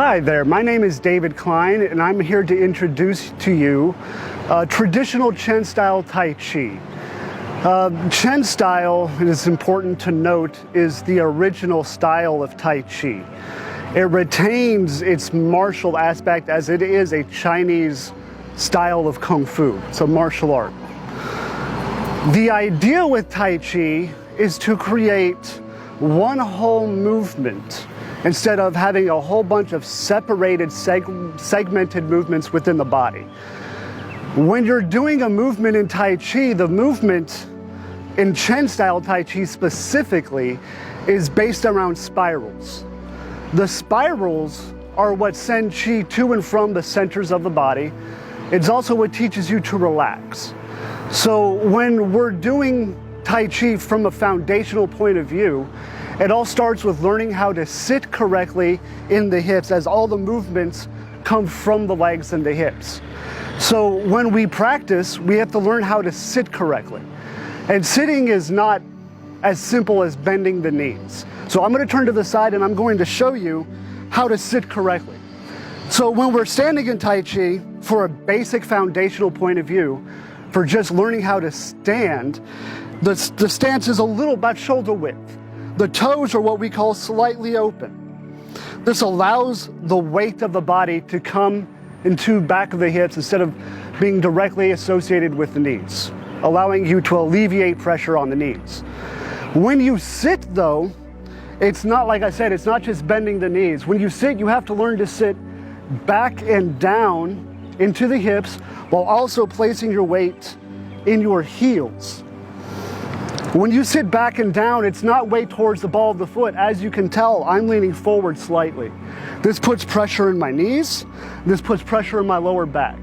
Hi there, my name is David Clyne and I'm here to introduce to you traditional Chen style Tai Chi. Chen style, it is important to note, is the original style of Tai Chi. It retains its martial aspect as it is a Chinese style of Kung Fu, it's a martial art. The idea with Tai Chi is to create one whole movement instead of having a whole bunch of separated, segmented movements within the body. When you're doing a movement in Tai Chi, the movement in Chen style Tai Chi specifically is based around spirals. The spirals are what send Qi to and from the centers of the body. It's also what teaches you to relax. So when we're doing Tai Chi from a foundational point of view, it all starts with learning how to sit correctly in the hips, as all the movements come from the legs and the hips. So when we practice, we have to learn how to sit correctly. And sitting is not as simple as bending the knees. So I'm going to turn to the side and I'm going to show you how to sit correctly. So when we're standing in Tai Chi, for a basic foundational point of view, for just learning how to stand, the stance is a little about shoulder width. The toes are what we call slightly open. This allows the weight of the body to come into back of the hips instead of being directly associated with the knees, allowing you to alleviate pressure on the knees. When you sit though, it's not, like I said, it's not just bending the knees. When you sit, you have to learn to sit back and down into the hips while also placing your weight in your heels. When you sit back and down, it's not weight towards the ball of the foot. As you can tell, I'm leaning forward slightly. This puts pressure in my knees. This puts pressure in my lower back.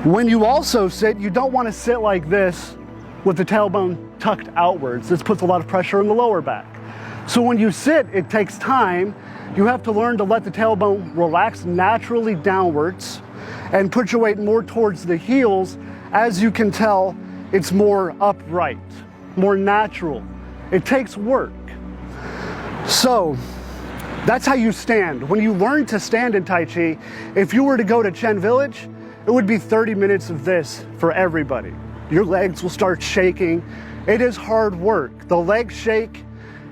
When you also sit, you don't want to sit like this with the tailbone tucked outwards. This puts a lot of pressure in the lower back. So when you sit, it takes time. You have to learn to let the tailbone relax naturally downwards and put your weight more towards the heels. As you can tell, it's more upright, more natural. It takes work. So that's how you stand. When you learn to stand in Tai Chi, if you were to go to Chen Village, it would be 30 minutes of this for everybody. Your legs will start shaking. It is hard work. The leg shake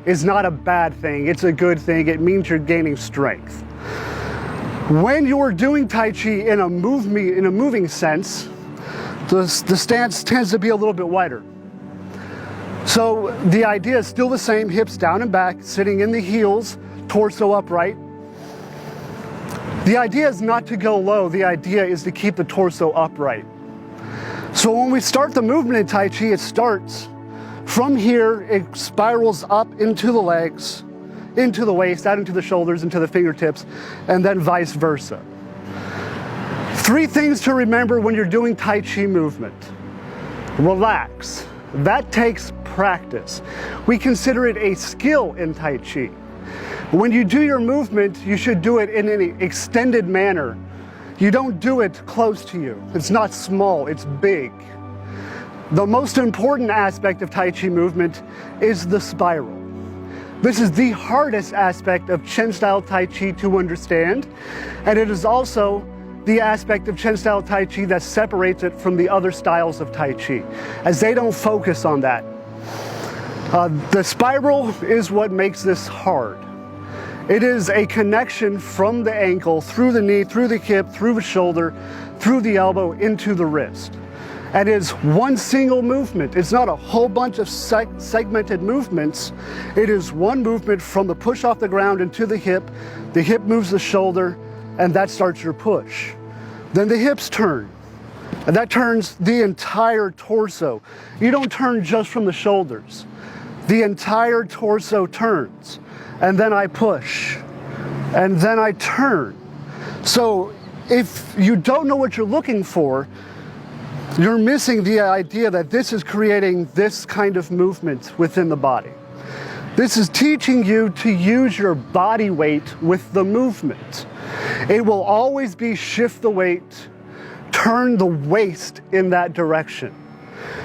is not a bad thing. It's a good thing. It means you're gaining strength. When you're doing Tai Chi in a moving sense, the stance tends to be a little bit wider. So the idea is still the same, hips down and back, sitting in the heels, torso upright. The idea is not to go low, the idea is to keep the torso upright. So when we start the movement in Tai Chi, it starts from here, it spirals up into the legs, into the waist, out into the shoulders, into the fingertips, and then vice versa. 3 things to remember when you're doing Tai Chi movement. Relax. That takes practice. We consider it a skill in Tai Chi. When you do your movement, you should do it in an extended manner. You don't do it close to you. It's not small, it's big. The most important aspect of Tai Chi movement is the spiral. This is the hardest aspect of Chen style Tai Chi to understand, and it is also the aspect of Chen style Tai Chi that separates it from the other styles of Tai Chi, as they don't focus on that. The spiral is what makes this hard. It is a connection from the ankle, through the knee, through the hip, through the shoulder, through the elbow, into the wrist. And it is one single movement. It's not a whole bunch of segmented movements. It is one movement from the push off the ground into the hip moves the shoulder, and that starts your push. Then the hips turn, and that turns the entire torso. You don't turn just from the shoulders. The entire torso turns, and then I push, and then I turn. So if you don't know what you're looking for, you're missing the idea that this is creating this kind of movement within the body. This is teaching you to use your body weight with the movement. It will always be shift the weight, turn the waist in that direction.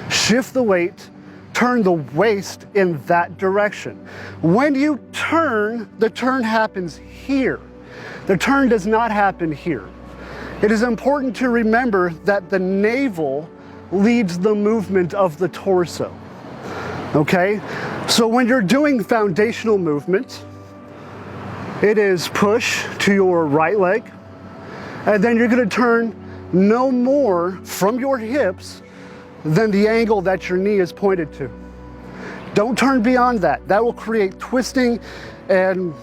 Shift the weight, turn the waist in that direction. When you turn, the turn happens here. The turn does not happen here. It is important to remember that the navel leads the movement of the torso. Okay? So when you're doing foundational movement, it is push to your right leg, and then you're going to turn no more from your hips than the angle that your knee is pointed to. Don't turn beyond that. That will create twisting and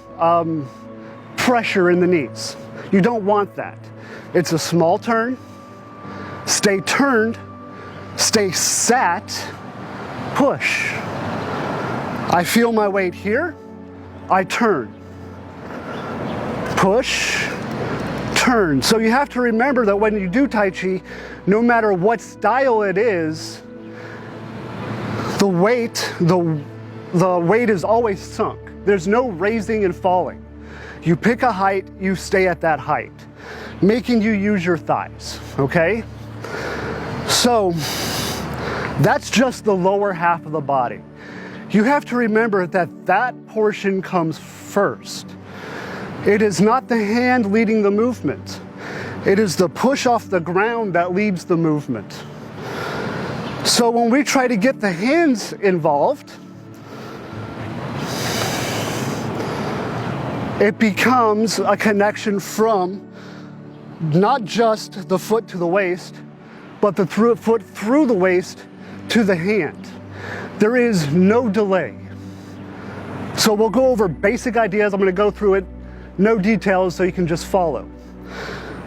pressure in the knees. You don't want that. It's a small turn. Stay turned. Stay sat. Push. I feel my weight here. I turn. Push. Turn. So you have to remember that when you do Tai Chi, no matter what style it is, the weight is always sunk. There's no raising and falling. You pick a height, you stay at that height, making you use your thighs, okay? So that's just the lower half of the body. You have to remember that that portion comes first. It is not the hand leading the movement. It is the push off the ground that leads the movement. So when we try to get the hands involved, it becomes a connection from not just the foot to the waist, but the foot through the waist to the hand. There is no delay. So we'll go over basic ideas. I'm going to go through it. No details, so you can just follow.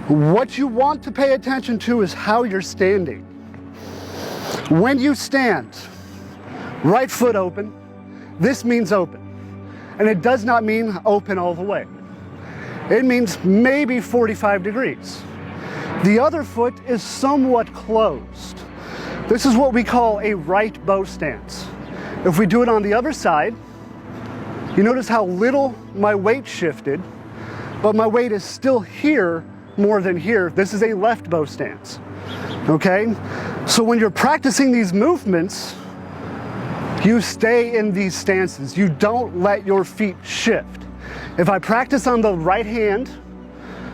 What you want to pay attention to is how you're standing. When you stand, right foot open, this means open. And it does not mean open all the way. It means maybe 45 degrees. The other foot is somewhat closed. This is what we call a right bow stance. If we do it on the other side, you notice how little my weight shifted, but my weight is still here more than here. This is a left bow stance, okay? So when you're practicing these movements, you stay in these stances. You don't let your feet shift. If I practice on the right hand,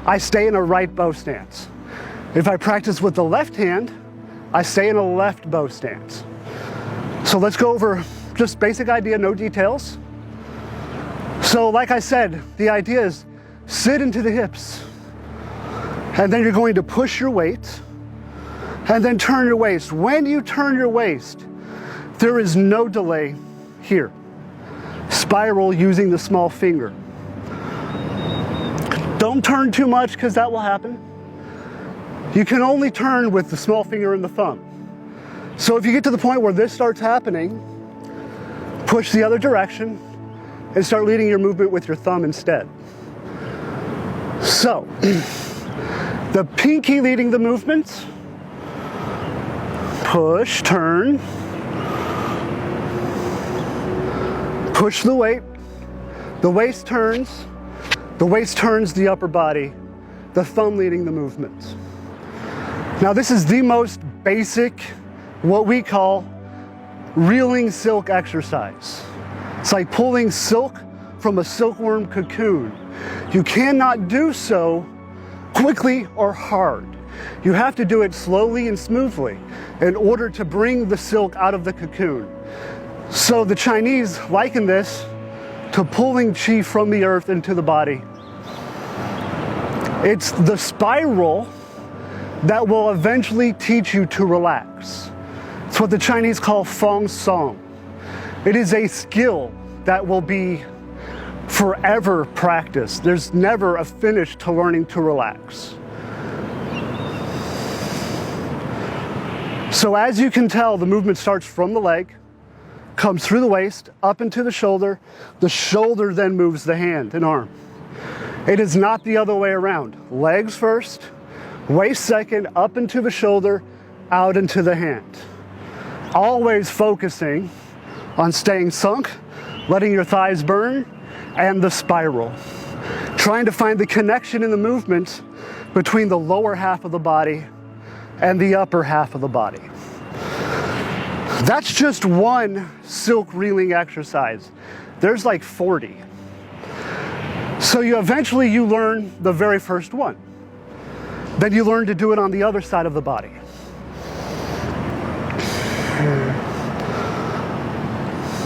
I stay in a right bow stance. If I practice with the left hand, I stay in a left bow stance. So let's go over just basic idea, no details. So like I said, the idea is sit into the hips, and then you're going to push your weight, and then turn your waist. When you turn your waist, there is no delay here. Spiral using the small finger. Don't turn too much because that will happen. You can only turn with the small finger and the thumb. So if you get to the point where this starts happening, push the other direction and start leading your movement with your thumb instead. So, the pinky leading the movement, push, turn, push the weight, the waist turns the upper body, the thumb leading the movement. Now this is the most basic, what we call reeling silk exercise. It's like pulling silk from a silkworm cocoon. You cannot do so quickly or hard. You have to do it slowly and smoothly in order to bring the silk out of the cocoon. So the Chinese liken this to pulling qi from the earth into the body. It's the spiral that will eventually teach you to relax. It's what the Chinese call feng song. It is a skill that will be forever practiced. There's never a finish to learning to relax. So as you can tell, the movement starts from the leg, comes through the waist, up into the shoulder then moves the hand and arm. It is not the other way around. Legs first, waist second, up into the shoulder, out into the hand. Always focusing on staying sunk, letting your thighs burn, and the spiral. Trying to find the connection in the movement between the lower half of the body and the upper half of the body. That's just one silk reeling exercise. There's like 40. So eventually you learn the very first one. Then you learn to do it on the other side of the body.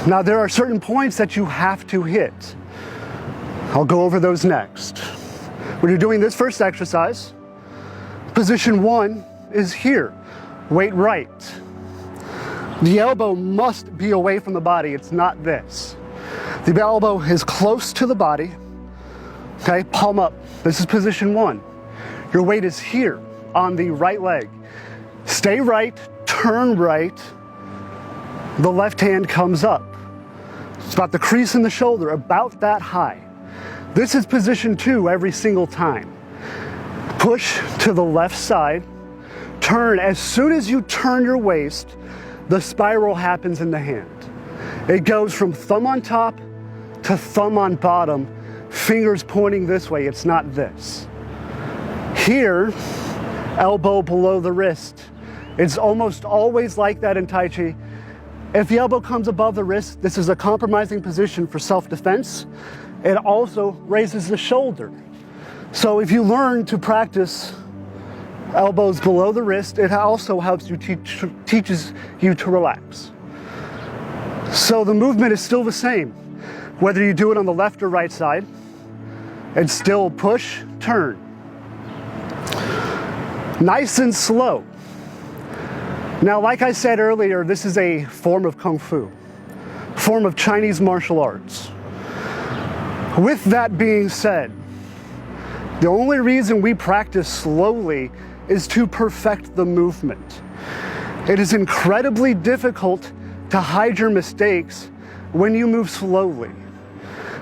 Now there are certain points that you have to hit. I'll go over those next. When you're doing this first exercise, position 1 is here, weight right. The elbow must be away from the body, it's not this. The elbow is close to the body, okay, palm up. This is position 1. Your weight is here on the right leg. Stay right, turn right, the left hand comes up. It's about the crease in the shoulder, about that high. This is position 2 every single time. Push to the left side, turn. As soon as you turn your waist, the spiral happens in the hand. It goes from thumb on top to thumb on bottom, fingers pointing this way, it's not this. Here, elbow below the wrist. It's almost always like that in Tai Chi. If the elbow comes above the wrist, this is a compromising position for self-defense. It also raises the shoulder. So if you learn to practice elbows below the wrist, it also helps you, teaches you to relax. So the movement is still the same. Whether you do it on the left or right side, it's still push, turn. Nice and slow. Now, like I said earlier, this is a form of Kung Fu, form of Chinese martial arts. With that being said, the only reason we practice slowly is to perfect the movement. It is incredibly difficult to hide your mistakes when you move slowly.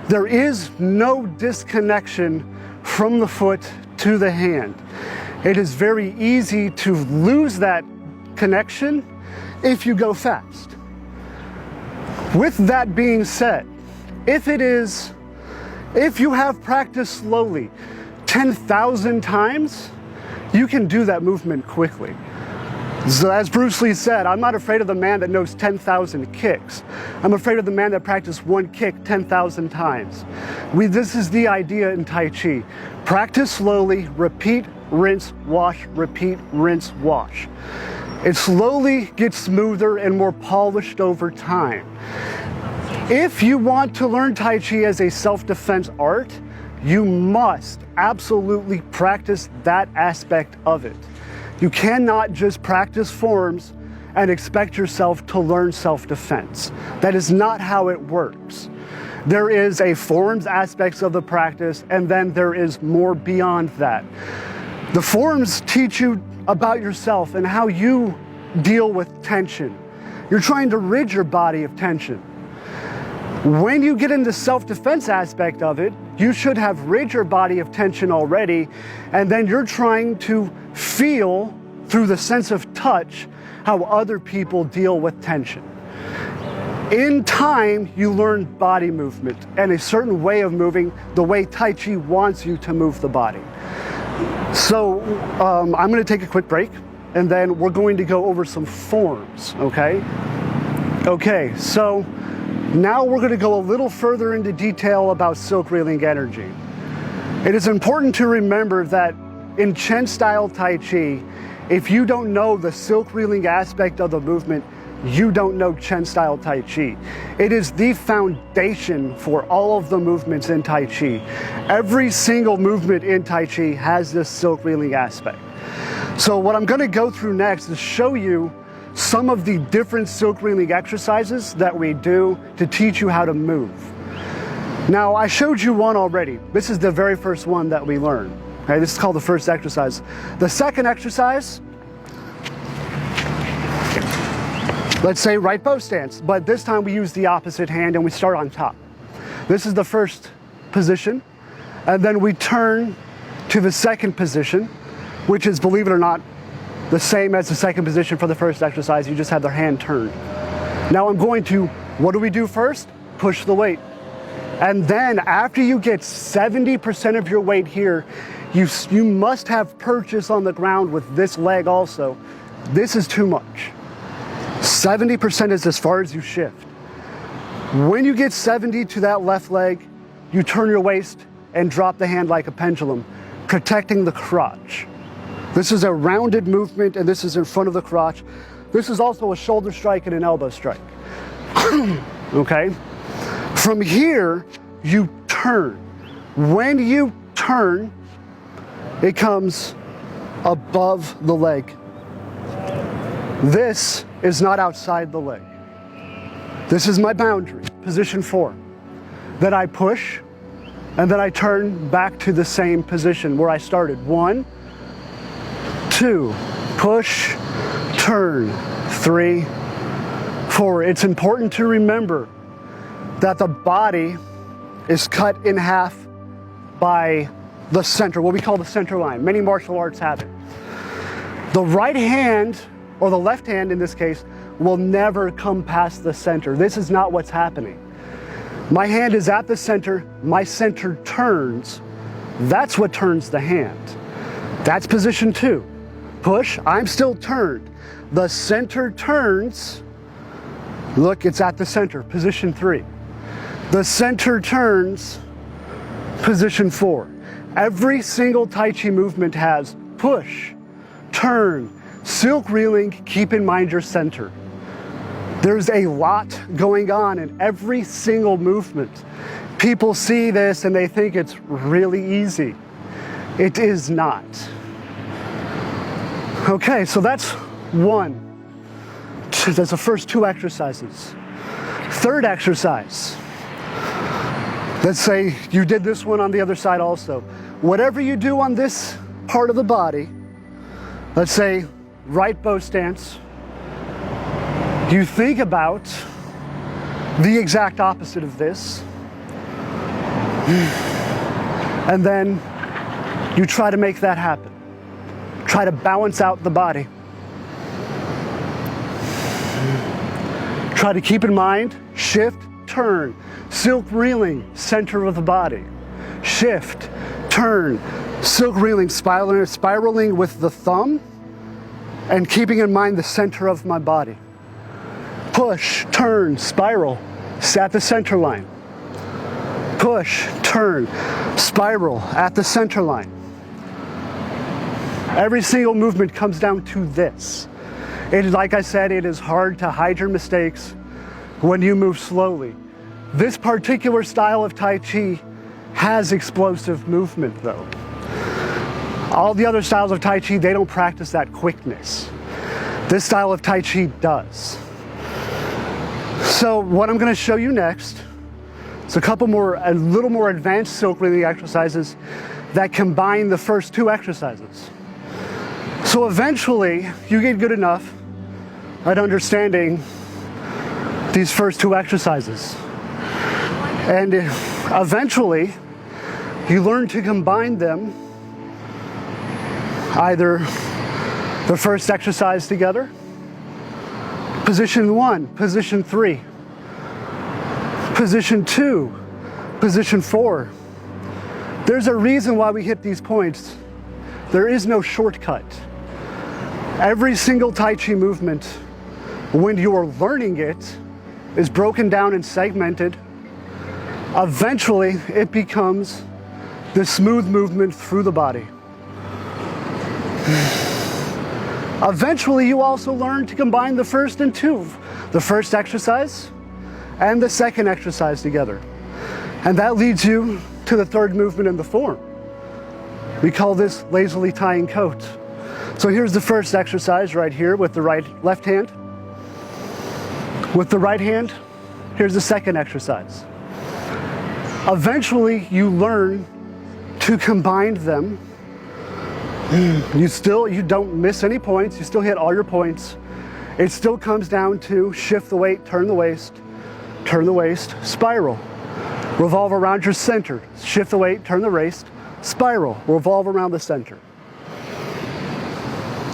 There is no disconnection from the foot to the hand. It is very easy to lose that connection if you go fast. With that being said, if you have practiced slowly 10,000 times, you can do that movement quickly. So as Bruce Lee said, I'm not afraid of the man that knows 10,000 kicks. I'm afraid of the man that practiced one kick 10,000 times. This is the idea in Tai Chi. Practice slowly, repeat, rinse, wash, repeat, rinse, wash. It slowly gets smoother and more polished over time. If you want to learn Tai Chi as a self-defense art, you must absolutely practice that aspect of it. You cannot just practice forms and expect yourself to learn self-defense. That is not how it works. There is a forms aspects of the practice, and then there is more beyond that. The forms teach you about yourself and how you deal with tension. You're trying to rid your body of tension. When you get into self-defense aspect of it, you should have rid your body of tension already, and then you're trying to feel through the sense of touch how other people deal with tension. In time, you learn body movement and a certain way of moving, the way Tai Chi wants you to move the body. So I'm going to take a quick break, and then we're going to go over some forms, okay? Okay, so now we're going to go a little further into detail about silk reeling energy. It is important to remember that in Chen style Tai Chi, if you don't know the silk reeling aspect of the movement, you don't know Chen style Tai Chi. It is the foundation for all of the movements in Tai Chi. Every single movement in Tai Chi has this silk reeling aspect. So what I'm going to go through next is show you some of the different silk reeling exercises that we do to teach you how to move. Now, I showed you one already. This is the very first one that we learned. Okay, this is called the first exercise. The second exercise, let's say right bow stance, but this time we use the opposite hand and we start on top. This is the first position, and then we turn to the second position, which is, believe it or not, the same as the second position for the first exercise. You just have the hand turned. Now I'm going to, what do we do first? Push the weight. And then after you get 70% of your weight here, you must have purchase on the ground with this leg also. This is too much. 70% is as far as you shift. When you get 70 to that left leg, you turn your waist, and drop the hand like a pendulum, protecting the crotch. This is a rounded movement, and this is in front of the crotch. This is also a shoulder strike and an elbow strike. Okay? From here, you turn. When you turn, it comes above the leg. This is not outside the leg. This is my boundary, position 4. Then I push, and then I turn back to the same position where I started. 1, 2, push, turn, 3, 4. It's important to remember that the body is cut in half by the center, what we call the center line. Many martial arts have it. The right hand, or the left hand in this case, will never come past the center. This is not what's happening. My hand is at the center, my center turns. That's what turns the hand. That's position 2. Push, I'm still turned. The center turns. Look, it's at the center, position 3. The center turns, position 4. Every single Tai Chi movement has push, turn, silk reeling, keep in mind your center. There's a lot going on in every single movement. People see this and they think it's really easy. It is not. Okay, so that's 1. That's the first 2 exercises. Third exercise. Let's say you did this one on the other side also. Whatever you do on this part of the body, let's say right bow stance, you think about the exact opposite of this, and then you try to make that happen. Try to balance out the body. Try to keep in mind, shift, turn, silk reeling, center of the body. Shift, turn, silk reeling, spiraling with the thumb, and keeping in mind the center of my body. Push, turn, spiral, at the center line. Push, turn, spiral, at the center line. Every single movement comes down to this. It is, like I said, it is hard to hide your mistakes when you move slowly. This particular style of Tai Chi has explosive movement though. All the other styles of Tai Chi, they don't practice that quickness. This style of Tai Chi does. So what I'm going to show you next is a little more advanced silk reeling exercises that combine the first 2 exercises. So eventually you get good enough at understanding these first 2 exercises. And eventually you learn to combine them, either the first exercise together, position 1, position 3, position 2, position 4. There's a reason why we hit these points. There is no shortcut. Every single Tai Chi movement, when you are learning it, is broken down and segmented. Eventually, it becomes the smooth movement through the body. Eventually, you also learn to combine the first and 2, the first exercise and the second exercise together. And that leads you to the third movement in the form. We call this lazily tying coat. So here's the first exercise right here with the left hand. With the right hand, here's the second exercise. Eventually, you learn to combine them. You don't miss any points. You still hit all your points. It still comes down to shift the weight, turn the waist, spiral. Revolve around your center. Shift the weight, turn the waist, spiral. Revolve around the center.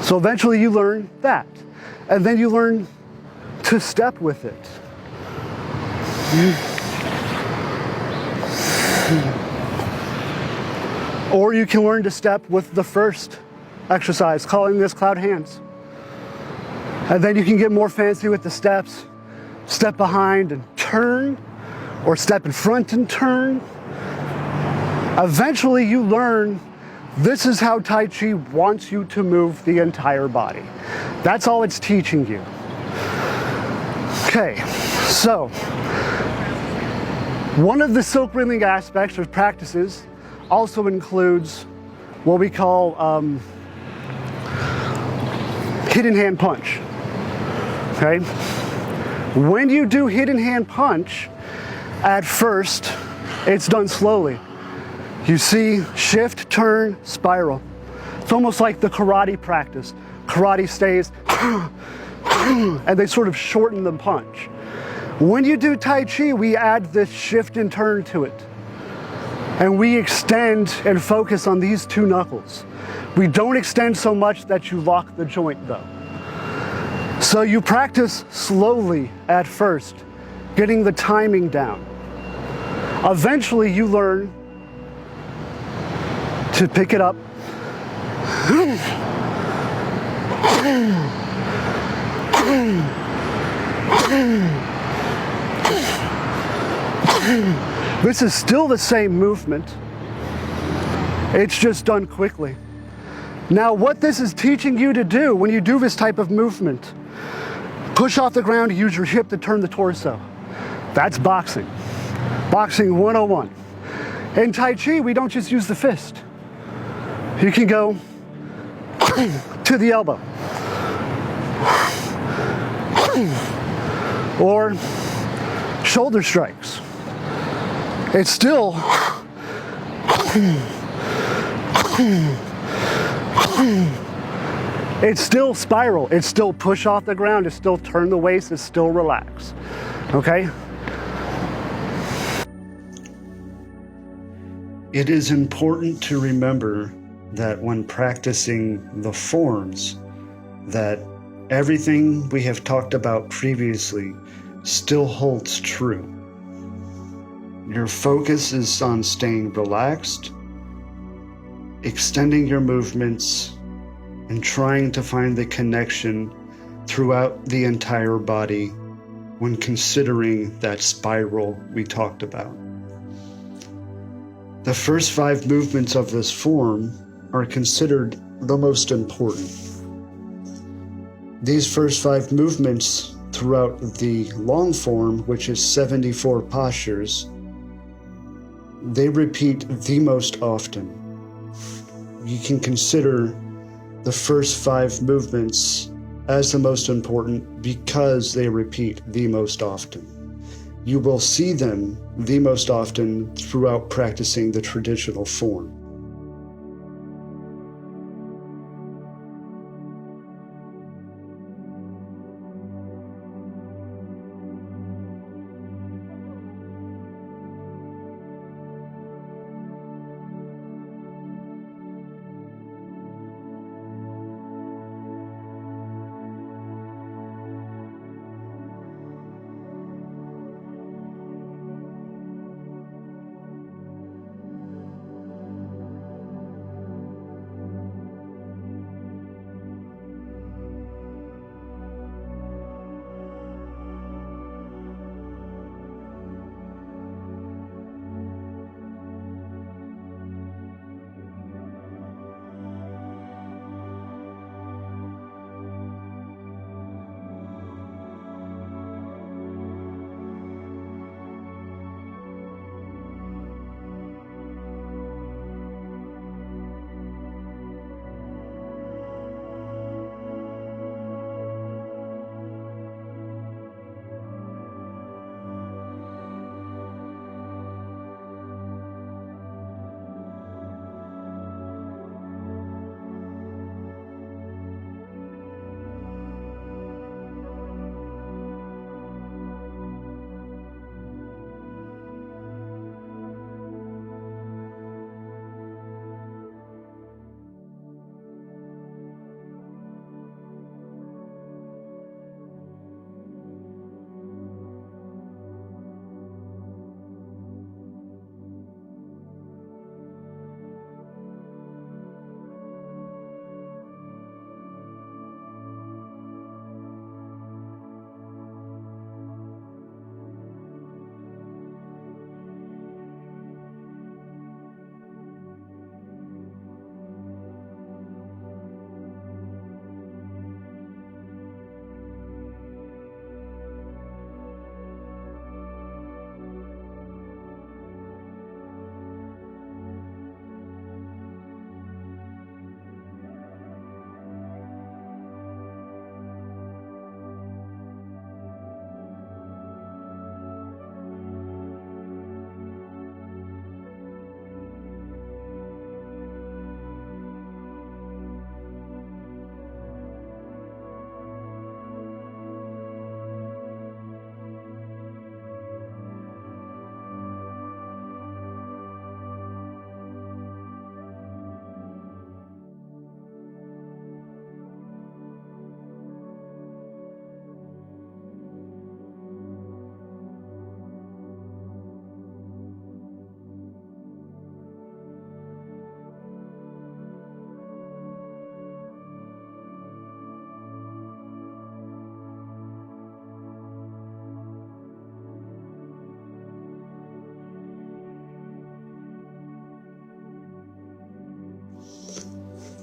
So eventually you learn that. And then you learn to step with it. Or you can learn to step with the first exercise, calling this cloud hands. And then you can get more fancy with the steps. Step behind and turn, or step in front and turn. Eventually you learn this is how Tai Chi wants you to move the entire body. That's all it's teaching you. Okay, so one of the silk ringing aspects or practices also includes what we call hidden hand punch. Okay? When you do hidden hand punch, at first, it's done slowly. You see, shift, turn, spiral. It's almost like the karate practice. Karate stays, and they sort of shorten the punch. When you do Tai Chi, we add this shift and turn to it. And we extend and focus on these two knuckles. We don't extend so much that you lock the joint though. So you practice slowly at first, getting the timing down. Eventually you learn to pick it up. This is still the same movement. It's just done quickly. Now what this is teaching you to do when you do this type of movement, push off the ground, use your hip to turn the torso. That's boxing. Boxing 101. In Tai Chi, we don't just use the fist. You can go to the elbow. Or shoulder strikes. It's still spiral. It's still push off the ground. It's still turn the waist. It's still relax. Okay? It is important to remember that when practicing the forms, that everything we have talked about previously still holds true. Your focus is on staying relaxed, extending your movements, and trying to find the connection throughout the entire body when considering that spiral we talked about. The first 5 movements of this form are considered the most important. These first 5 movements throughout the long form, which is 74 postures, they repeat the most often. You can consider the first 5 movements as the most important because they repeat the most often. You will see them the most often throughout practicing the traditional form.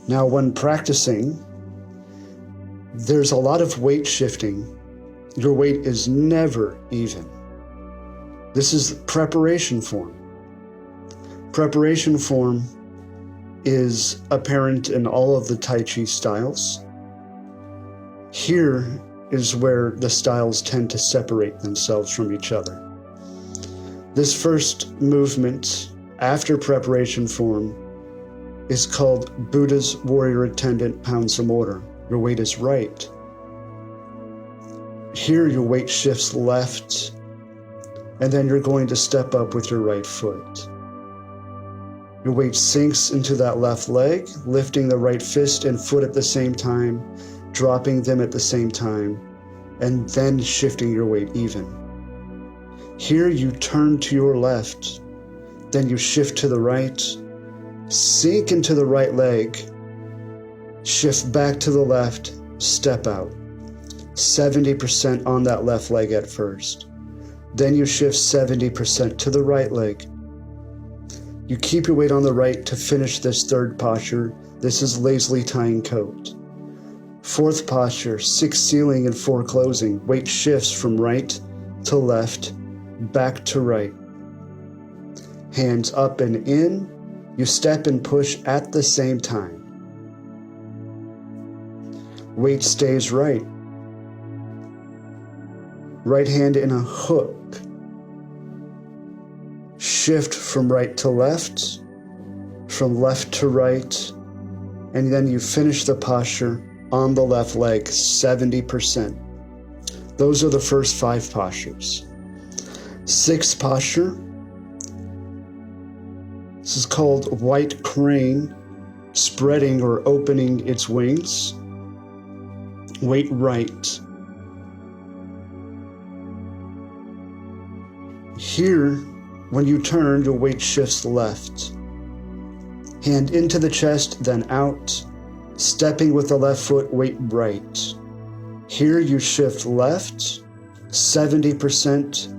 Now, when practicing, there's a lot of weight shifting. Your weight is never even. This is preparation form. Preparation form is apparent in all of the Tai Chi styles. Here is where the styles tend to separate themselves from each other. This first movement after preparation form is called Buddha's warrior attendant pounds the mortar. Your weight is right. Here your weight shifts left, and then you're going to step up with your right foot. Your weight sinks into that left leg, lifting the right fist and foot at the same time, dropping them at the same time, and then shifting your weight even. Here you turn to your left, then you shift to the right, sink into the right leg, shift back to the left, step out. 70% on that left leg at first. Then you shift 70% to the right leg. You keep your weight on the right to finish this third posture. This is lazily tying coat. Fourth posture, 6 sealing and 4 closing. Weight shifts from right to left, back to right. Hands up and in. You step and push at the same time. Weight stays right. Right hand in a hook. Shift from right to left, from left to right, and then you finish the posture on the left leg, 70%. Those are the first 5 postures. 6th posture, this is called white crane, spreading or opening its wings. Weight right. Here, when you turn, your weight shifts left. Hand into the chest, then out. Stepping with the left foot, weight right. Here you shift left, 70%.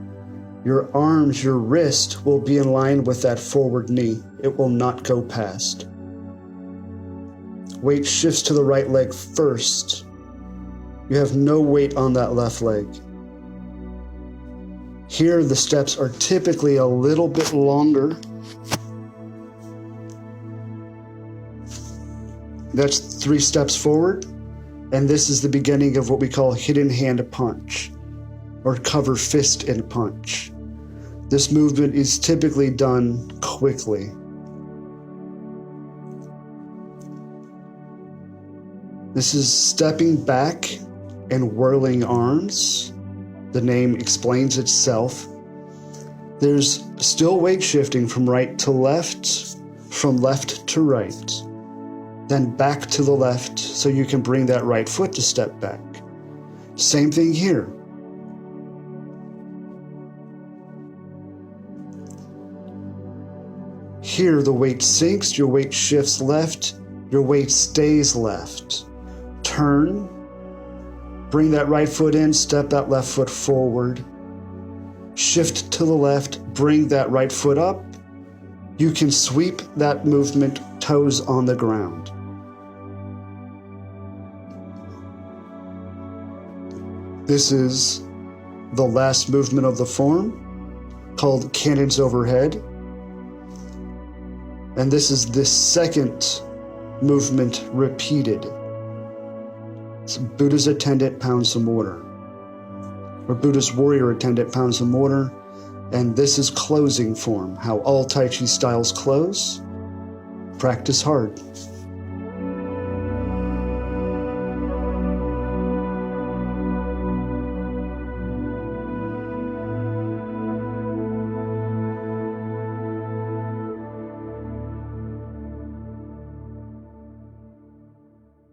Your arms, your wrist will be in line with that forward knee. It will not go past. Weight shifts to the right leg first. You have no weight on that left leg. Here, the steps are typically a little bit longer. That's 3 steps forward, and this is the beginning of what we call hidden hand punch, or cover fist and punch. This movement is typically done quickly. This is stepping back and whirling arms. The name explains itself. There's still weight shifting from right to left, from left to right, then back to the left so you can bring that right foot to step back. Same thing here. Here the weight sinks, your weight shifts left, your weight stays left. Turn. Bring that right foot in, step that left foot forward. Shift to the left, bring that right foot up. You can sweep that movement, toes on the ground. This is the last movement of the form, called cannons overhead. And this is the second movement repeated. It's Buddha's attendant pounds the mortar, or Buddha's warrior attendant pounds the mortar, and this is closing form, how all Tai Chi styles close. Practice hard.